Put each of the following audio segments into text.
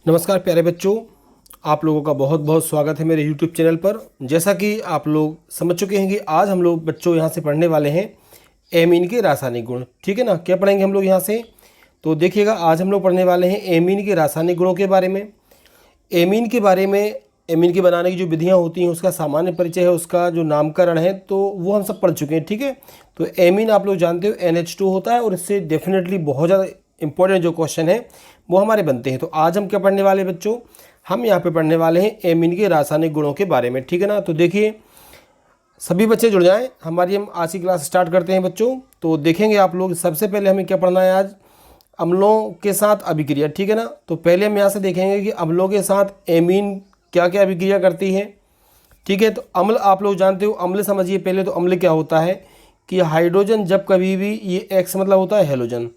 नमस्कार प्यारे बच्चों, आप लोगों का बहुत बहुत स्वागत है मेरे यूट्यूब चैनल पर। जैसा कि आप लोग समझ चुके हैं कि आज हम लोग बच्चों यहाँ से पढ़ने वाले हैं एमीन के रासायनिक गुण। ठीक है ना। क्या पढ़ेंगे हम लोग यहाँ से? तो देखिएगा, आज हम लोग पढ़ने वाले हैं एमीन के रासायनिक गुणों के बारे में। एमीन के बारे में, एमीन के बनाने की जो विधियाँ होती हैं उसका सामान्य परिचय है, उसका जो नामकरण है तो वो हम सब पढ़ चुके हैं। ठीक है। तो एमीन आप लोग जानते हो NH2 होता है और इससे डेफिनेटली बहुत ज़्यादा इंपॉर्टेंट जो क्वेश्चन है वो हमारे बनते हैं। तो आज हम क्या पढ़ने वाले हैं बच्चों? हम यहाँ पे पढ़ने वाले हैं एमीन के रासायनिक गुणों के बारे में। ठीक है ना। तो देखिए, सभी बच्चे जुड़ जाएं, हमारी हम आज की क्लास स्टार्ट करते हैं बच्चों। तो देखेंगे आप लोग, सबसे पहले हमें क्या पढ़ना है आज? अम्लों के साथ अभिक्रिया। ठीक है ना। तो पहले हम यहाँ से देखेंगे कि अम्लों के साथ एमीन क्या क्या अभिक्रिया करती है। ठीक है। तो अम्ल आप लोग जानते हो, अम्ल समझिए पहले। तो अम्ल क्या होता है कि हाइड्रोजन जब कभी भी, ये एक्स मतलब होता है हेलोजन।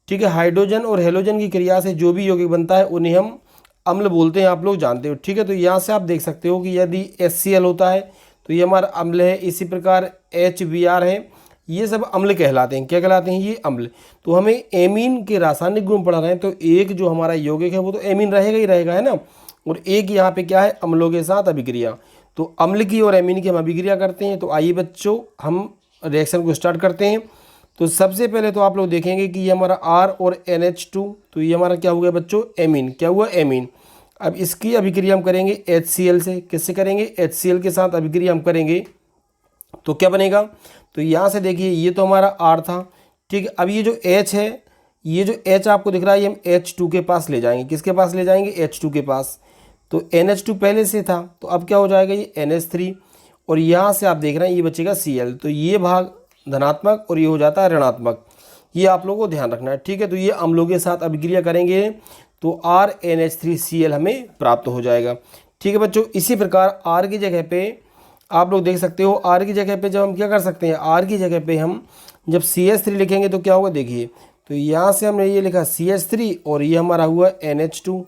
ठीक है। हाइड्रोजन और हेलोजन की क्रिया से जो भी यौगिक बनता है उन्हें हम अम्ल बोलते हैं, आप लोग जानते हो। ठीक है। तो यहाँ से आप देख सकते हो कि यदि HCl होता है तो ये हमारा अम्ल है। इसी प्रकार HBr है, ये सब अम्ल कहलाते हैं। क्या कहलाते हैं? ये अम्ल। तो हमें एमीन के रासायनिक गुण पढ़ा रहे हैं, तो एक जो हमारा यौगिक है वो तो एमीन रहेगा ही रहेगा, है ना। और एक यहाँ पे क्या है? अम्लों के साथ अभिक्रिया। तो अम्ल की और एमीन की हम अभिक्रिया करते हैं। तो आइए बच्चों, हम रिएक्शन को स्टार्ट करते हैं। तो सबसे पहले तो आप लोग देखेंगे कि ये हमारा R और NH2, तो ये हमारा क्या हो गया बच्चों? एमीन। क्या हुआ? एमीन। अब इसकी अभिक्रिया हम करेंगे HCl से। किससे करेंगे? HCl के साथ अभिक्रिया हम करेंगे तो क्या बनेगा? तो यहाँ से देखिए, ये तो हमारा R था। ठीक है। अब ये जो H है, ये जो H आपको दिख रहा है, ये हम H2 के पास ले जाएंगे। किसके पास ले जाएंगे? H2 के पास। तो NH2 पहले से था, तो अब क्या हो जाएगा? ये NH3। और यहाँ से आप देख रहे हैं ये बचेगा Cl। तो ये भाग धनात्मक और ये हो जाता है ऋणात्मक। ये आप लोगों को ध्यान रखना है। ठीक है। तो ये अम्लों के साथ अभिक्रिया करेंगे तो RNH3Cl हमें प्राप्त हो जाएगा। ठीक है बच्चों। इसी प्रकार R की जगह पे आप लोग देख सकते हो, R की जगह पे जब हम क्या कर सकते हैं, R की जगह पे हम जब CH3 लिखेंगे तो क्या होगा? देखिए, तो यहाँ से हमने ये लिखा CH3 और ये हमारा हुआ NH2।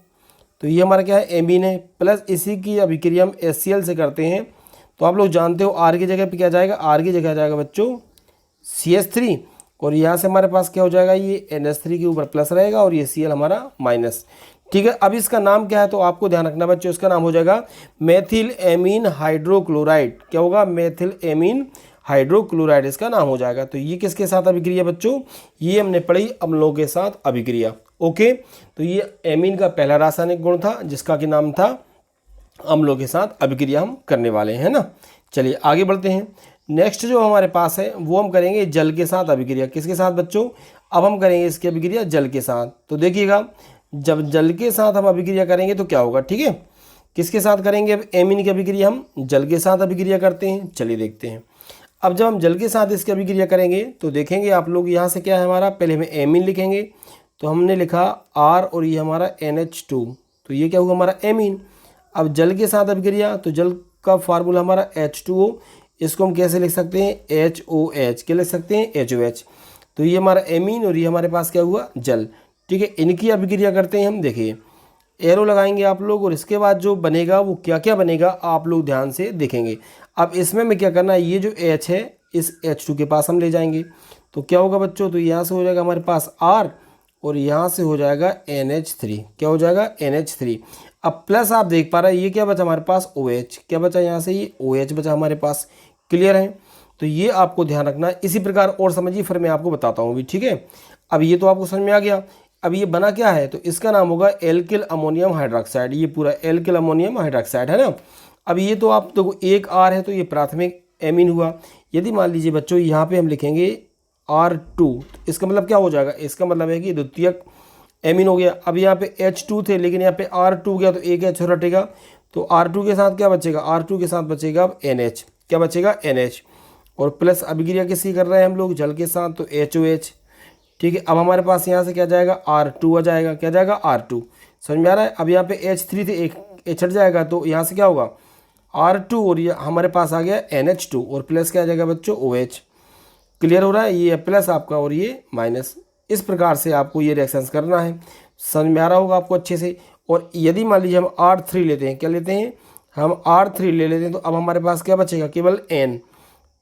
तो ये हमारा क्या है? एमीन है। प्लस इसी की अभिक्रिया हम HCl से करते हैं। तो आप लोग जानते हो R की जगह पे क्या जाएगा? R की जगह जाएगा बच्चों CH3 और यहाँ से हमारे पास क्या हो जाएगा? ये NH3 के ऊपर प्लस रहेगा और ये Cl हमारा माइनस। ठीक है। अब इसका नाम क्या है? तो आपको ध्यान रखना बच्चों, इसका नाम हो जाएगा मेथिल एमीन हाइड्रोक्लोराइड। क्या होगा? मेथिल एमीन हाइड्रोक्लोराइड इसका नाम हो जाएगा। तो ये किसके साथ अभिक्रिया बच्चों? ये हमने पढ़ी अम्लों के साथ अभिक्रिया। ओके। तो ये एमीन का पहला रासायनिक गुण था जिसका कि नाम था अम्लों के साथ अभिक्रिया हम करने वाले हैं ना। चलिए आगे बढ़ते हैं। नेक्स्ट जो हमारे पास है वो हम करेंगे जल के साथ अभिक्रिया। किसके साथ बच्चों? अब हम करेंगे इसकी अभिक्रिया जल के साथ। तो देखिएगा, जब जल के साथ हम अभिक्रिया करेंगे तो क्या होगा? ठीक है। किसके साथ करेंगे? अब एमीन की अभिक्रिया हम जल के साथ अभिक्रिया करते हैं। चलिए देखते हैं। अब जब हम जल के साथ इसकी अभिक्रिया करेंगे तो देखेंगे आप लोग, यहाँ से क्या है हमारा? पहले हमें एमीन लिखेंगे। तो हमने लिखा R और ये हमारा NH2, तो ये क्या हुआ? हमारा एमीन। अब जल के साथ अभिक्रिया, तो जल का फार्मूला हमारा H2O। इसको हम कैसे लिख सकते हैं? HOH। क्या लिख सकते हैं? HOH। तो ये हमारा एमीन और ये हमारे पास क्या हुआ? जल। ठीक है। इनकी अभिक्रिया करते हैं हम। देखिए, एरो लगाएंगे आप लोग और इसके बाद जो बनेगा वो क्या क्या बनेगा आप लोग ध्यान से देखेंगे। अब इसमें मैं क्या करना है, ये जो H है इस H2 के पास हम ले जाएंगे। तो क्या होगा बच्चों? तो यहाँ से हो जाएगा हमारे पास R और यहाँ से हो जाएगा NH3। क्या हो जाएगा? NH3। अब प्लस आप देख पा रहे हैं ये क्या बचा हमारे पास? OH। क्या बचा यहाँ से? ये OH बचा हमारे पास। क्लियर है? तो ये आपको ध्यान रखना है। इसी प्रकार और समझिए, फिर मैं आपको बताता हूँ भी। ठीक है। अब ये तो आपको समझ में आ गया। अब ये बना क्या है? तो इसका नाम होगा एल्किल अमोनियम हाइड्रोक्साइड। ये पूरा एल्किल अमोनियम हाइड्रोक्साइड है ना। अब ये तो आप देखो, एक R है तो ये प्राथमिक एमीन हुआ। यदि मान लीजिए बच्चों यहाँ पे हम लिखेंगे R2, तो इसका मतलब क्या हो जाएगा? इसका मतलब है कि द्वितीयक एमीन हो गया। अब यहाँ पे H2 थे लेकिन यहाँ पे R2 गया तो एक H हटेगा। तो R2 के साथ क्या बचेगा? R2 के साथ बचेगा अब NH। क्या बचेगा? NH। और प्लस अभिक्रिया किसकी कर रहे हैं हम लोग? जल के साथ, तो HOH। ठीक है। अब हमारे पास यहाँ से क्या जाएगा? R2 आ जाएगा। क्या जाएगा? R2। समझ में आ रहा है? अब यहाँ पे H3 थे, एक H हट जाएगा तो यहाँ से क्या होगा? R2 और ये हमारे पास आ गया NH2 और प्लस क्या आ जाएगा बच्चों? OH। क्लियर हो रहा है? ये प्लस आपका और ये माइनस। इस प्रकार से आपको ये रिएक्शंस करना है। समझ में आ रहा होगा आपको अच्छे से। और यदि मान लीजिए हम R3 लेते हैं, क्या लेते हैं? हम R3 ले लेते हैं, तो अब हमारे पास क्या बचेगा? केवल N।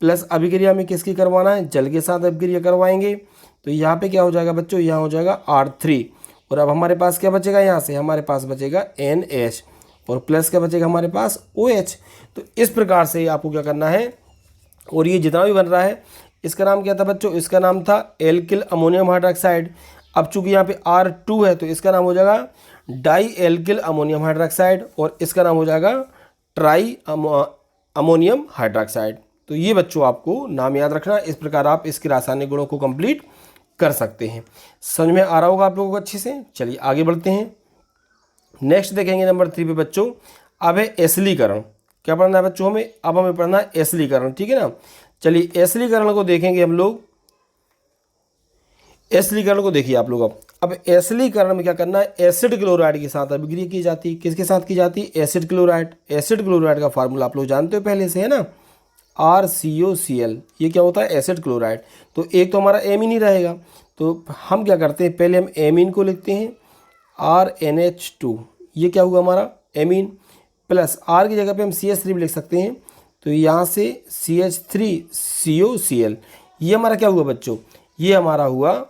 प्लस अभिक्रिया में किसकी करवाना है? जल के साथ अभिक्रिया करवाएंगे। तो यहाँ पे क्या हो जाएगा बच्चों? यहाँ हो जाएगा R3 और अब हमारे पास क्या बचेगा, यहाँ से हमारे पास बचेगा NH और प्लस क्या बचेगा हमारे पास OH। तो इस प्रकार से आपको क्या करना है, और ये जितना भी बन रहा है इसका नाम क्या था बच्चों, इसका नाम था एल्किल अमोनियम हाइड्रोक्साइड। अब चूंकि यहाँ पे R2 है तो इसका नाम हो जाएगा डाई एल्किल अमोनियम हाइड्रोक्साइड, और इसका नाम हो जाएगा ट्राई अमोनियम हाइड्रोक्साइड। तो ये बच्चों आपको नाम याद रखना, इस प्रकार आप इसके रासायनिक गुणों को कंप्लीट कर सकते हैं। समझ में आ रहा होगा आप लोगों को अच्छे से। चलिए आगे बढ़ते हैं, नेक्स्ट देखेंगे नंबर 3 पे बच्चों। अब है एसिलीकरण। क्या पढ़ना है बच्चों हमें, अब हमें पढ़ना है एसिलीकरण, ठीक है ना। चलिए एसिलीकरण को देखेंगे हम लोग। एसिलीकरण को देखिए आप लोग। अब एसिलीकरण में क्या करना है, एसिड क्लोराइड के साथ अभिक्रिया की जाती है। किसके साथ की जाती है, एसिड क्लोराइड। एसिड क्लोराइड का फार्मूला आप लोग जानते हो पहले से, है ना, RCOCl। ये क्या होता है, एसिड क्लोराइड। तो एक तो हमारा एमीन ही रहेगा, तो हम क्या करते हैं, पहले हम एमीन को लिखते हैं RNH2। ये क्या हुआ हमारा एमीन, प्लस R की जगह पे हम CH3 भी लिख सकते हैं, तो यहाँ से CH3COCl। ये हमारा क्या हुआ बच्चों, ये हमारा हुआ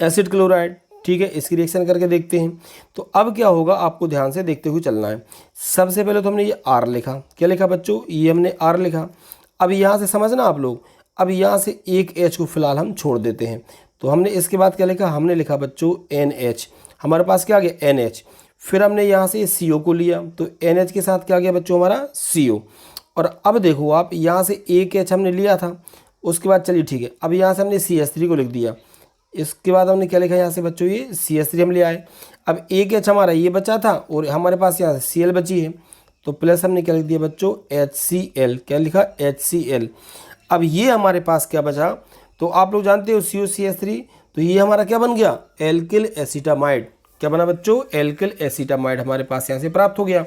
एसिड क्लोराइड। ठीक है, इसकी रिएक्शन करके देखते हैं। तो अब क्या होगा, आपको ध्यान से देखते हुए चलना है। सबसे पहले तो हमने ये R लिखा, क्या लिखा बच्चों, ये हमने R लिखा। अब यहाँ से समझना आप लोग, अब यहाँ से एक H को फिलहाल हम छोड़ देते हैं। तो हमने इसके बाद क्या लिखा, हमने लिखा बच्चों NH। हमारे पास क्या आ गया NH। फिर हमने यहाँ से CO को लिया, तो NH के साथ क्या आ गया बच्चों हमारा CO। और अब देखो आप, यहाँ से एक H हमने लिया था, उसके बाद चलिए ठीक है, अब यहाँ से हमने CH3 को लिख दिया। इसके बाद हमने क्या लिखा यहाँ से बच्चों, ये CH3 हम ले आए। अब एक H हमारा ये बचा था और हमारे पास यहाँ से Cl बची है, तो प्लस हमने क्या लिख दिया बच्चों HCl। क्या लिखा, HCl। अब ये हमारे पास क्या बचा, तो आप लोग जानते हो COCH3, तो ये हमारा क्या बन गया, एल्किल एसीटामाइड। क्या बना बच्चों, एल्किल एसीटामाइड हमारे पास यहाँ से प्राप्त हो गया।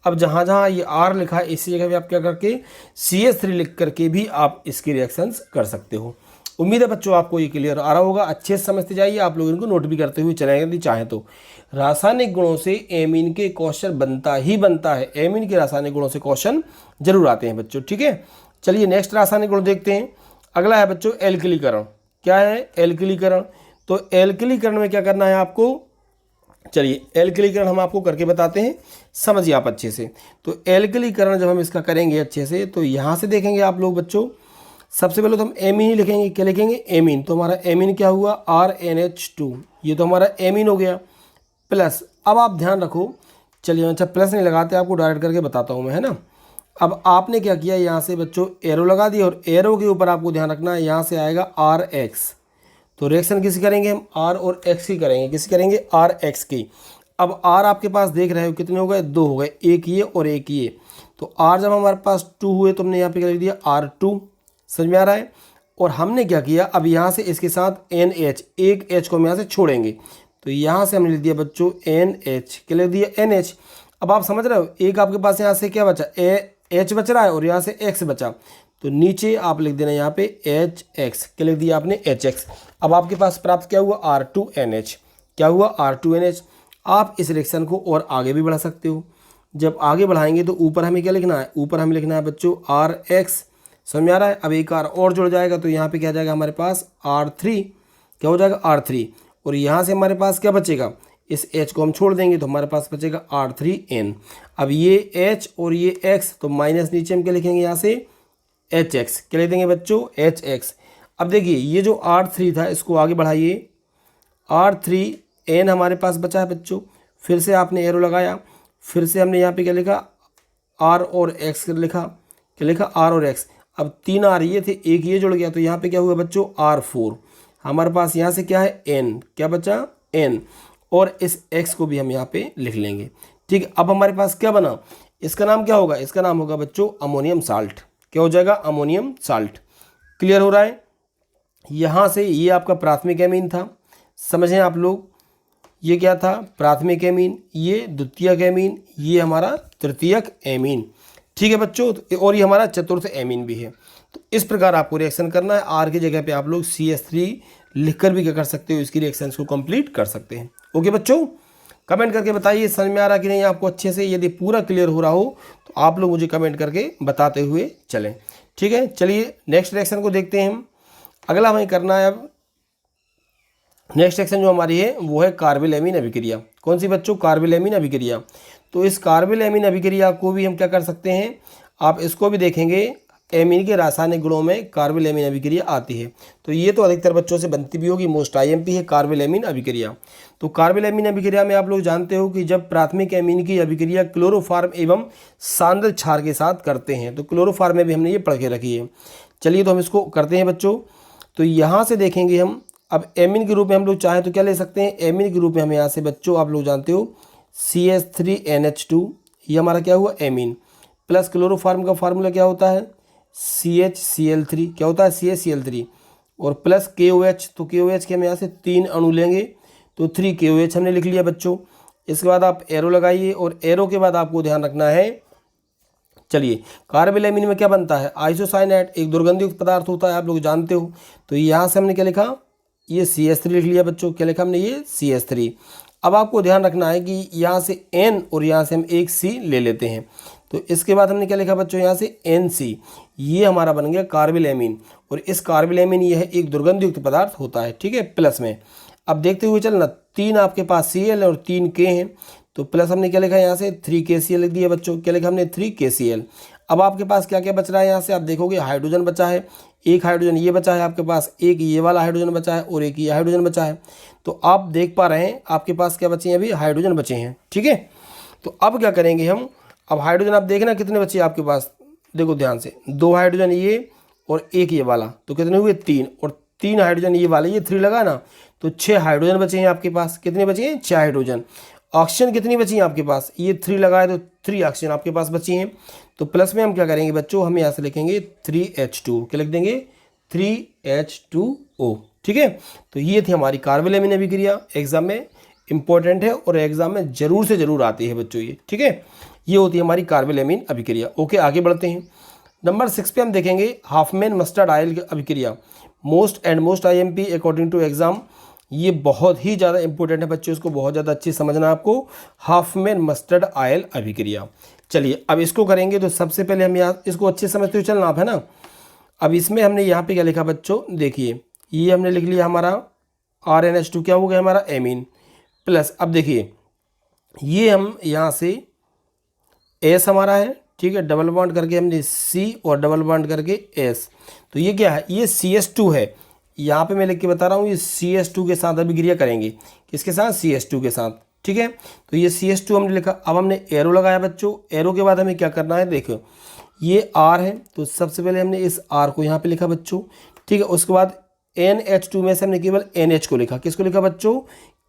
अब जहाँ जहाँ ये R लिखा है इसी जगह पे आप क्या करके CH3 लिख करके भी आप इसकी रिएक्शंस कर सकते हो। उम्मीद है बच्चों आपको ये क्लियर आ रहा होगा, अच्छे से समझते जाइए। आप लोग इनको नोट भी करते हुए चलेंगे यदि चाहें तो। रासायनिक गुणों से एमीन के क्वेश्चन बनता ही बनता है, एमीन के रासायनिक गुणों से क्वेश्चन जरूर आते हैं बच्चों, ठीक है। चलिए नेक्स्ट रासायनिक गुण देखते हैं। अगला है बच्चों एल्किलीकरण। क्या है, एल्किलीकरण। तो एल्किलीकरण में क्या करना है आपको, चलिए एल्किलीकरण हम आपको करके बताते हैं, समझिए आप अच्छे से। तो एल्किलीकरण जब हम इसका करेंगे अच्छे से, तो यहाँ से देखेंगे आप लोग बच्चों, सबसे पहले तो हम एमीन ही लिखेंगे। क्या लिखेंगे, एमीन। तो हमारा एमीन क्या हुआ, RNH2। ये तो हमारा एमीन हो गया। प्लस अब आप ध्यान रखो, चलिए अच्छा प्लस नहीं लगाते, आपको डायरेक्ट करके बताता हूँ मैं, है ना। अब आपने क्या किया, यहाँ से बच्चों एरो लगा दिया, और एरो के ऊपर आपको ध्यान रखना है, यहाँ से आएगा RX। तो रिएक्शन किसी करेंगे हम, R और X की करेंगे। किसी करेंगे, RX की। अब R आपके पास देख रहे हो कितने हो गए, 2 हो गए, एक ये और एक ये। तो R जब हमारे पास 2 हुए तो हमने यहाँ पे क्या लिख दिया, R2। समझ में आ रहा है। और हमने क्या किया, अब यहाँ से इसके साथ NH, एक H को हम यहाँ से छोड़ेंगे, तो यहाँ से हमने लिख दिया बच्चों NH। क्या लिख दिया, NH। अब आप समझ रहे हो, एक आपके पास यहाँ से क्या बचा, H बच रहा है और यहाँ से X बचा, तो नीचे आप लिख देना यहाँ पे HX। क्या लिख दिया आपने, HX। अब आपके पास प्राप्त क्या हुआ, R2NH। क्या हुआ, R2NH। आप इस रिएक्शन को और आगे भी बढ़ा सकते हो। जब आगे बढ़ाएंगे तो ऊपर हमें क्या लिखना है, ऊपर हमें लिखना है बच्चों RX। समझ में आ रहा है। अब एक R और जुड़ जाएगा, तो यहाँ पे क्या जाएगा हमारे पास R3। क्या हो जाएगा, R3। और यहाँ से हमारे पास क्या बचेगा, इस H को हम छोड़ देंगे तो हमारे पास बचेगा R3N। अब ये H और ये X, तो माइनस नीचे हम क्या लिखेंगे यहाँ से HX। क्या लिख देंगे बच्चों, HX। अब देखिए ये जो R3 था इसको आगे बढ़ाइए, R3N हमारे पास बचा है बच्चों। फिर से आपने एरो लगाया, फिर से हमने यहाँ पे क्या लिखा, R और X लिखा। क्या लिखा, R और X। अब 3 R ये थे, एक ये जुड़ गया, तो यहाँ पे क्या हुआ बच्चों, R4। हमारे पास यहाँ से क्या है, N। क्या बचा, N। और इस X को भी हम यहाँ पे लिख लेंगे। ठीक है, अब हमारे पास क्या बना, इसका नाम क्या होगा, इसका नाम होगा बच्चों अमोनियम साल्ट। क्या हो जाएगा, अमोनियम साल्ट। क्लियर हो रहा है। यहाँ से ये आपका प्राथमिक एमीन था, समझें आप लोग। ये क्या था, प्राथमिक एमीन, ये द्वितीयक एमीन, ये हमारा तृतीयक एमीन। ठीक है बच्चों, और ये हमारा चतुर्थ एमीन भी है। तो इस प्रकार आपको रिएक्शन करना है। R की जगह पे आप लोग CH3 लिखकर भी क्या कर सकते हो, इसकी रिएक्शंस को कंप्लीट कर सकते हैं। ओके बच्चों, कमेंट करके बताइए समझ में आ रहा कि नहीं आपको अच्छे से। यदि पूरा क्लियर हो रहा हो तो आप लोग मुझे कमेंट करके बताते हुए चलें। ठीक है, चलिए नेक्स्ट रिएक्शन को देखते हैं हम। अगला हमें करना है अब नेक्स्ट एक्शन जो हमारी है वो है कार्बिल-एमीन अभिक्रिया। कौन सी बच्चों? कार्बिल-एमीन अभिक्रिया। तो इस कार्बिल-एमीन अभिक्रिया को भी हम क्या कर सकते हैं, आप इसको भी देखेंगे, एमीन के रासायनिक गुणों में कार्बिल-एमीन अभिक्रिया आती है। तो ये तो अधिकतर बच्चों से बनती भी होगी, मोस्ट आईएमपी है कार्बिल-एमीन अभिक्रिया। तो कार्बिल-एमीन अभिक्रिया में आप लोग जानते हो कि जब प्राथमिक एमीन की अभिक्रिया क्लोरोफॉर्म एवं सांद्र क्षार के साथ करते हैं, तो क्लोरोफॉर्म में भी हमने ये पढ़ के रखी है। चलिए तो हम इसको करते हैं बच्चों। तो यहाँ से देखेंगे हम, अब एमीन के रूप में हम लोग चाहें तो क्या ले सकते हैं, एमीन के रूप में हम यहाँ से बच्चों आप लोग जानते हो CH3NH2, ये हमारा क्या हुआ एमीन, प्लस क्लोरोफॉर्म का फार्मूला क्या होता है CHCl3, क्या होता है CHCl3, और प्लस KOH, तो KOH के हम यहाँ से 3 अणु लेंगे, तो 3 KOH हमने लिख लिया बच्चों। इसके बाद आप एरो लगाइए, और एरो के बाद आपको ध्यान रखना है, चलिए कार्बिल-एमीन में क्या बनता है, आइसोसाइनेट, एक दुर्गंधयुक्त पदार्थ होता है, आप लोग जानते हो। तो यहाँ से हमने क्या लिखा, ये CH3 लिख लिया बच्चों, क्या लिखा हमने, ये CH3। अब आपको ध्यान रखना है कि यहाँ से N और यहाँ से हम एक C ले लेते हैं। तो इसके बाद हमने क्या लिखा बच्चों, यहाँ से NC, ये हमारा बन गया कार्बिल-एमीन। और इस कार्बिल-एमीन यह एक दुर्गंधयुक्त पदार्थ होता है, ठीक है, प्लस में। अब देखते हुए चलना, 3 आपके पास Cl और 3 K हैं, तो प्लस हमने क्या लिखा यहाँ से 3KCl लिख दिया बच्चों, क्या लिखा हमने 3KCl। अब आपके पास क्या क्या बच रहा है, यहाँ से आप देखोगे हाइड्रोजन बचा है, एक हाइड्रोजन ये बचा है आपके पास, एक ये वाला हाइड्रोजन बचा है, और एक ये हाइड्रोजन बचा है। तो आप देख पा रहे हैं आपके पास क्या बचे हैं, अभी हाइड्रोजन बचे हैं, ठीक है। तो अब क्या करेंगे हम, अब हाइड्रोजन आप देखना कितने बचे आपके पास, देखो ध्यान से, 2 हाइड्रोजन ये और एक ये वाला, तो कितने हुए 3, और 3 हाइड्रोजन ये वाले, ये 3 लगा ना, तो 6 हाइड्रोजन बचे हैं आपके पास। कितने बचे हैं, 6 हाइड्रोजन। ऑक्सीजन कितनी बची हैं आपके पास, ये 3 लगाए तो 3 ऑक्सीजन आपके पास बची हैं। तो प्लस में हम क्या करेंगे बच्चों, हम यहाँ से लिखेंगे 3H2, क्या लिख देंगे 3H2O, ठीक है। तो ये थी हमारी कार्बिल-एमीन अभिक्रिया, एग्जाम में इंपॉर्टेंट है और एग्जाम में जरूर से जरूर आती है बच्चों ये, ठीक है। ये होती है हमारी कार्बिल-एमीन अभिक्रिया। ओके, आगे बढ़ते हैं। नंबर 6 पे हम देखेंगे हाफमैन मस्टर्ड आयल की अभिक्रिया, most and most IMP according to exam. ये बहुत ही ज़्यादा इंपॉर्टेंट है बच्चों, इसको बहुत ज़्यादा अच्छी समझना आपको, हाफमैन मस्टर्ड आयल अभिक्रिया। चलिए अब इसको करेंगे, तो सबसे पहले हम यहाँ इसको अच्छे समझते हुए चलना आप, है ना। अब इसमें हमने यहाँ पे क्या लिखा बच्चों, देखिए ये हमने लिख लिया हमारा RNH2, क्या हो गया हमारा एमीन, प्लस अब देखिए ये हम यहाँ से S हमारा है, ठीक है, डबल बॉन्ड करके हमने C और डबल बॉन्ड करके S, तो ये क्या है, ये CH2 है। यहाँ पे मैं लिख के बता रहा हूँ, ये CH2 के साथ अभिक्रिया करेंगे, किसके साथ, CH2 के साथ, ठीक है। तो ये CH2 हमने लिखा, अब हमने एरो लगाया बच्चों, एरो के बाद हमें क्या करना है, देखो ये R है, तो सबसे पहले हमने इस R को यहाँ पे लिखा बच्चों, ठीक है। उसके बाद NH2 में से हमने केवल NH को लिखा, किसको लिखा बच्चों,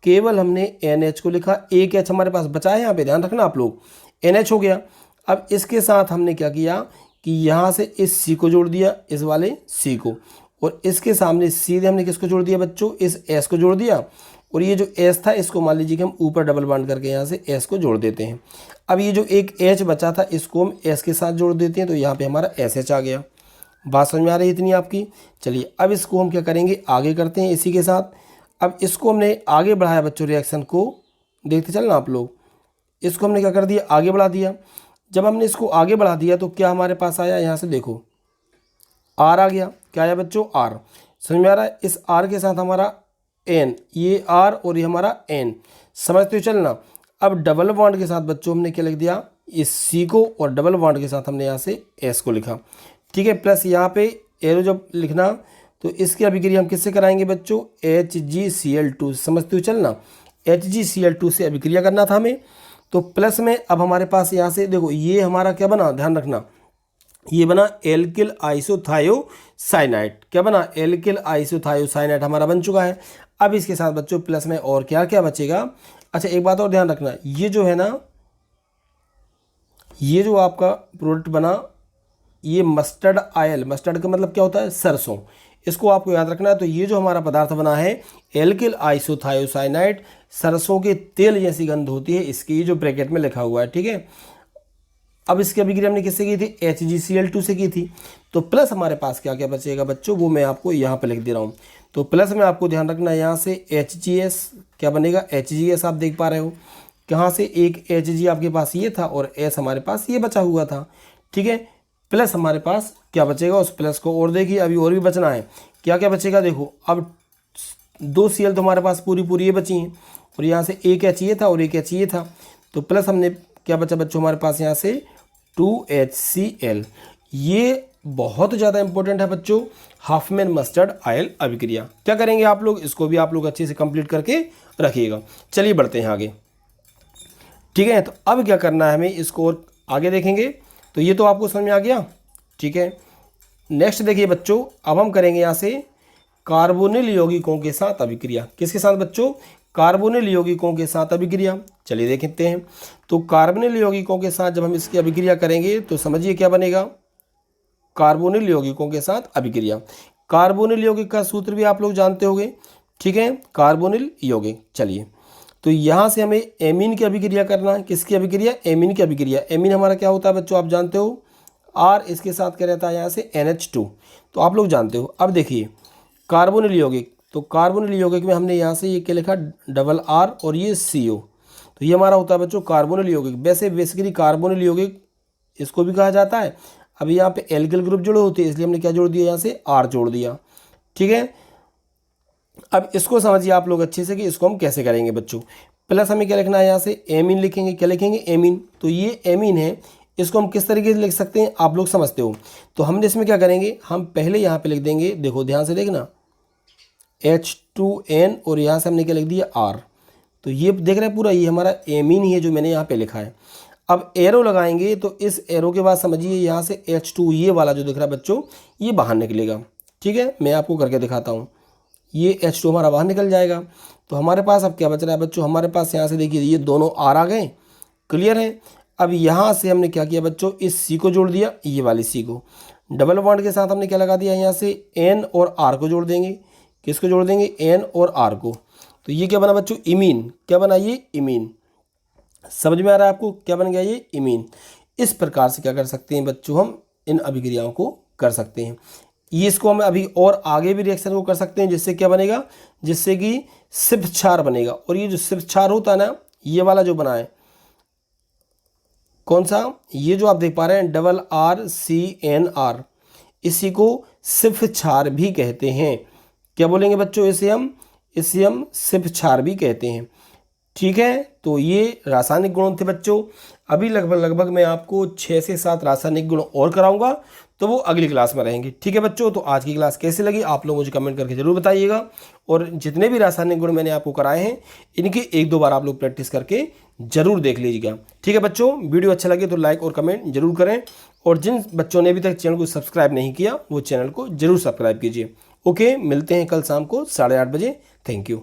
केवल हमने NH को लिखा, एक H हमारे पास बचा है यहाँ पे, ध्यान रखना आप लोग, NH हो गया। अब इसके साथ हमने क्या किया कि यहाँ से इस C को जोड़ दिया, इस वाले C को, और इसके सामने सीधे हमने किसको जोड़ दिया बच्चों, इस S को जोड़ दिया, और ये जो S था इसको मान लीजिए कि हम ऊपर डबल बॉन्ड करके यहाँ से S को जोड़ देते हैं। अब ये जो एक H बचा था इसको हम S के साथ जोड़ देते हैं, तो यहाँ पे हमारा SH आ गया। बात समझ में आ रही है इतनी आपकी। चलिए अब इसको हम क्या करेंगे, आगे करते हैं इसी के साथ। अब इसको हमने आगे बढ़ाया बच्चों, रिएक्शन को देखते चलना आप लोग, इसको हमने क्या कर दिया, आगे बढ़ा दिया। जब हमने इसको आगे बढ़ा दिया तो क्या हमारे पास आया, यहाँ से देखो R आ गया, क्या आया बच्चों, R, समझ में आ रहा है। इस R के साथ हमारा N, ये R और ये हमारा N, समझते हो चलना। अब डबल बॉन्ड के साथ बच्चों हमने क्या लिख दिया, इस C को, और डबल बॉन्ड के साथ हमने यहाँ से S को लिखा, ठीक है। प्लस यहाँ पे एरो जब लिखना तो इसकी अभिक्रिया हम किससे कराएंगे बच्चों, HgCl2, समझते हो चलना, HgCl2 से अभिक्रिया करना था हमें। तो प्लस में अब हमारे पास यहाँ से देखो ये हमारा क्या बना, ध्यान रखना, ये बना एल्किल आइसोथायोसाइनाइड, क्या बना, एल्किल आइसोथायोसाइनाइड हमारा बन चुका है। अब इसके साथ बच्चों प्लस में और क्या क्या बचेगा, अच्छा एक बात और ध्यान रखना, ये जो है ना, ये जो आपका प्रोडक्ट बना, ये मस्टर्ड आयल, मस्टर्ड का मतलब क्या होता है, सरसों, इसको आपको याद रखना है। तो ये जो हमारा पदार्थ बना है एल्किल आइसोथायोसाइनाइड, सरसों के तेल जैसी गंध होती है इसकी, ये जो ब्रैकेट में लिखा हुआ है, ठीक है। अब इसकी अभिक्रिया हमने किससे की थी, HgCl2 से की थी। तो प्लस हमारे पास क्या क्या बचेगा बच्चों, वो मैं आपको यहाँ पे लिख दे रहा हूँ। तो प्लस में आपको ध्यान रखना है, यहाँ से HgS क्या बनेगा, HgS आप देख पा रहे हो, कहाँ से एक Hg आपके पास ये था और S हमारे पास ये बचा हुआ था, ठीक है। प्लस हमारे पास क्या बचेगा, उस प्लस को और देखिए, अभी और भी बचना है, क्या क्या बचेगा देखो। अब 2 Cl तो हमारे पास पूरी पूरी ये बची हैं, और यहाँ से एक H ये था और एक H ये था, तो प्लस हमने क्या बचा बच्चों हमारे पास यहाँ से 2HCl। ये बहुत ज़्यादा इंपॉर्टेंट है बच्चों, हाफमैन मस्टर्ड आयल अभिक्रिया। क्या करेंगे आप लोग, इसको भी आप लोग अच्छे से कंप्लीट करके रखिएगा। चलिए बढ़ते हैं आगे, ठीक है। तो अब क्या करना है हमें, इसको और आगे देखेंगे। तो ये तो आपको समझ में आ गया, ठीक है। नेक्स्ट देखिए बच्चों, अब हम करेंगे यहाँ से कार्बोनिल यौगिकों के साथ अभिक्रिया। किसके साथ बच्चों, कार्बोनिल यौगिकों के साथ अभिक्रिया। चलिए देखते हैं। तो कार्बोनिल यौगिकों के साथ जब हम इसकी अभिक्रिया करेंगे तो समझिए क्या बनेगा, कार्बोनिल यौगिकों के साथ अभिक्रिया। कार्बोनिल यौगिक का सूत्र भी आप लोग जानते होंगे, ठीक है, कार्बोनिल यौगिक। चलिए, तो यहाँ से हमें एमीन की अभिक्रिया करना है। किसकी अभिक्रिया, एमीन की अभिक्रिया। एमीन हमारा क्या होता है बच्चों, आप जानते हो, R इसके साथ क्या रहता है यहाँ से NH2, तो आप लोग जानते हो। अब देखिए कार्बोनिल यौगिक, तो कार्बोनिल यौगिक में हमने यहाँ से ये क्या लिखा, R और ये CO, तो ये हमारा होता है बच्चों कार्बोनिल यौगिक। वैसे बेसिकली कार्बोनिल यौगिक इसको भी कहा जाता है। अभी यहाँ पे एल्किल ग्रुप जुड़े होते हैं, इसलिए हमने क्या जोड़ दिया, यहाँ से R जोड़ दिया, ठीक है। अब इसको समझिए आप लोग अच्छे से कि इसको हम कैसे करेंगे बच्चों। प्लस हमें क्या लिखना है, यहाँ से एमीन लिखेंगे। क्या लिखेंगे, एमीन। तो ये एमीन है, इसको हम किस तरीके से लिख सकते हैं आप लोग समझते हो। तो हमने इसमें क्या करेंगे, हम पहले यहाँ पे लिख देंगे, देखो ध्यान से देखना, H2N और यहाँ से हमने क्या लिख दिया, R। तो ये देख रहे हैं पूरा ये हमारा एमीन ही है जो मैंने यहाँ पे लिखा है। अब एरो लगाएंगे, तो इस एरो के बाद समझिए यहाँ से H2 ये वाला जो दिख रहा है बच्चों, ये बाहर निकलेगा, ठीक है। मैं आपको करके दिखाता हूँ, ये H2 हमारा बाहर निकल जाएगा। तो हमारे पास अब क्या बच रहा है बच्चों, हमारे पास यहाँ से देखिए ये दोनों R आ गए, क्लियर है। अब यहाँ से हमने क्या किया बच्चों, इस C को जोड़ दिया, ये वाली C को। डबल बॉन्ड के साथ हमने क्या लगा दिया, यहाँ से N और R को जोड़ देंगे। किसको जोड़ देंगे, N और R को। तो ये क्या बना बच्चों, इमीन। क्या बना, ये इमीन। समझ में आ रहा है आपको, क्या बन गया, ये इमीन। इस प्रकार से क्या कर सकते हैं बच्चों, हम इन अभिक्रियाओं को कर सकते हैं। ये इसको हम अभी और आगे भी रिएक्शन को कर सकते हैं, जिससे क्या बनेगा, जिससे कि सिर्फ क्षार बनेगा। और ये जो सिर्फ क्षार होता है ना, ये वाला जो बना है, कौन सा, ये जो आप देख पा रहे हैं RCNR, इसी को सिर्फ क्षार भी कहते हैं। क्या बोलेंगे बच्चों, इसे हम सिर्फ क्षार भी कहते हैं, ठीक है। तो ये रासायनिक गुण थे बच्चों। अभी लगभग मैं आपको 6 से 7 रासायनिक गुण और कराऊंगा, तो वो अगली क्लास में रहेंगे, ठीक है बच्चों। तो आज की क्लास कैसी लगी आप लोग मुझे कमेंट करके जरूर बताइएगा। और जितने भी रासायनिक गुण मैंने आपको कराए हैं, इनकी 1-2 बार आप लोग प्रैक्टिस करके जरूर देख लीजिएगा, ठीक है बच्चों। वीडियो अच्छा लगे तो लाइक और कमेंट जरूर करें, और जिन बच्चों ने अभी तक चैनल को सब्सक्राइब नहीं किया, वो चैनल को जरूर सब्सक्राइब कीजिए। ओके, मिलते हैं कल शाम को 8:30 बजे। Thank you.